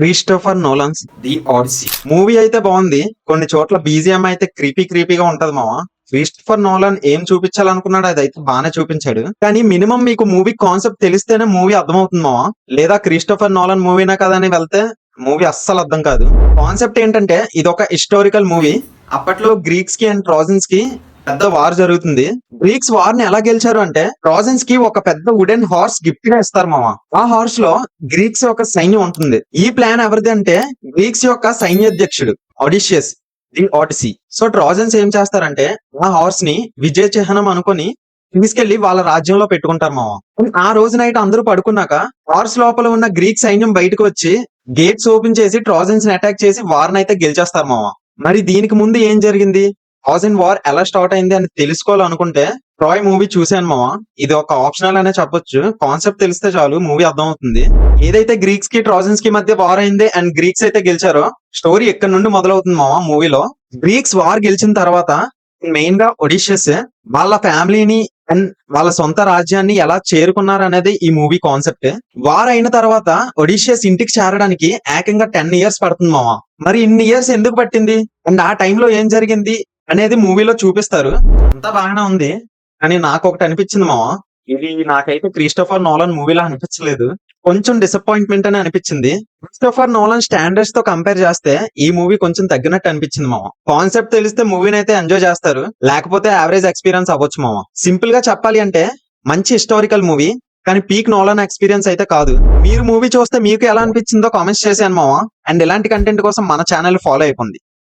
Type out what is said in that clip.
Christopher Nolan's the Odyssey movie అయితే బాగుంది. కొన్ని చోట్ల బీజిఎం అయితే క్రీపీగా ఉంటది మామ. క్రిస్టోఫర్ నోలన్ ఏం చూపించాలనుకున్నాడు అదైతే బాగానే చూపించాడు. కానీ మినిమం మీకు మూవీ కాన్సెప్ట్ తెలిస్తేనే మూవీ అర్థమవుతుంది మామ. లేదా క్రిస్టోఫర్ నోలన్ మూవీనా కదా అని వెళ్తే మూవీ అస్సలు అర్థం కాదు. కాన్సెప్ట్ ఏంటంటే ఇది ఒక హిస్టారికల్ మూవీ. అప్పట్లో గ్రీక్స్ కి అండ్ ట్రోజన్స్ కి పెద్ద వార్ జరుగుతుంది. గ్రీక్స్ వార్ ని ఎలా గెలిచారు అంటే ట్రోజన్స్ కి ఒక పెద్ద వుడెన్ హార్స్ గిఫ్ట్ గా ఇస్తారు మామ. ఆ హార్స్ లో గ్రీక్స్ యొక్క సైన్యం ఉంటుంది. ఈ ప్లాన్ ఎవరిది అంటే గ్రీక్స్ యొక్క సైన్యాధ్యక్షుడు ఒడిషియస్ ది ఆడిసీ. సో ట్రోజన్స్ ఏం చేస్తారంటే ఆ హార్స్ ని విజయ చిహ్నం అనుకొని తీసుకెళ్లి వాళ్ళ రాజ్యంలో పెట్టుకుంటారు మామ. ఆ రోజు నైట్ అందరూ పడుకున్నాక హార్స్ లోపల ఉన్న గ్రీక్ సైన్యం బయటకు వచ్చి గేట్స్ ఓపెన్ చేసి ట్రోజన్స్ ని అటాక్ చేసి వార్ నైతే గెలిచేస్తారు మామ. మరి దీనికి ముందు ఏం జరిగింది, ట్రోజన్ వార్ ఎలా స్టార్ట్ అయింది అని తెలుసుకోవాలనుకుంటే ట్రాయ్ మూవీ చూశాను మామ. ఇది ఒక ఆప్షనల్ అనే చెప్పొచ్చు. కాన్సెప్ట్ తెలిస్తే చాలు మూవీ అర్థం అవుతుంది. ఏదైతే గ్రీక్స్ కి ట్రోజన్స్ కి మధ్య వార్ అయింది అండ్ గ్రీక్స్ అయితే గెలిచారో స్టోరీ ఇక్కడ నుండి మొదలవుతుంది మామ. మూవీలో గ్రీక్స్ వార్ గెలిచిన తర్వాత మెయిన్ గా ఒడిషియస్ వాళ్ళ ఫ్యామిలీని అండ్ వాళ్ళ సొంత రాజ్యాన్ని ఎలా చేరుకున్నారు అనేది ఈ మూవీ కాన్సెప్ట్. వార్ అయిన తర్వాత ఒడిషియస్ ఇంటికి చేరడానికి ఏకంగా 10 years పడుతుంది మామ. మరి ఇన్ని ఇయర్స్ ఎందుకు పట్టింది అండ్ ఆ టైంలో ఏం జరిగింది అనేది మూవీలో చూపిస్తారు. అంతా బాగానే ఉంది కానీ నాకు ఒకటి అనిపించింది మామ. ఇది నాకైతే క్రిస్టోఫర్ నోలన్ మూవీలా అనిపించలేదు. కొంచెం డిసప్పాయింట్మెంట్ అని అనిపించింది. క్రిస్టోఫర్ నోలన్ స్టాండర్డ్స్ తో కంపేర్ చేస్తే ఈ మూవీ కొంచెం తగ్గినట్టు అనిపించింది మామ. కాన్సెప్ట్ తెలిస్తే మూవీని అయితే ఎంజాయ్ చేస్తారు, లేకపోతే యావరేజ్ ఎక్స్పీరియన్స్ అవ్వచ్చు మామ. సింపుల్ గా చెప్పాలి అంటే మంచి హిస్టారికల్ మూవీ కానీ పీక్ నోలన్ ఎక్స్పీరియన్స్ అయితే కాదు. మీరు మూవీ చూస్తే మీకు ఎలా అనిపించిందో కామెంట్స్ చేశాను మామ. అండ్ ఇలాంటి కంటెంట్ కోసం మన ఛానల్ ఫాలో అయిపోండి.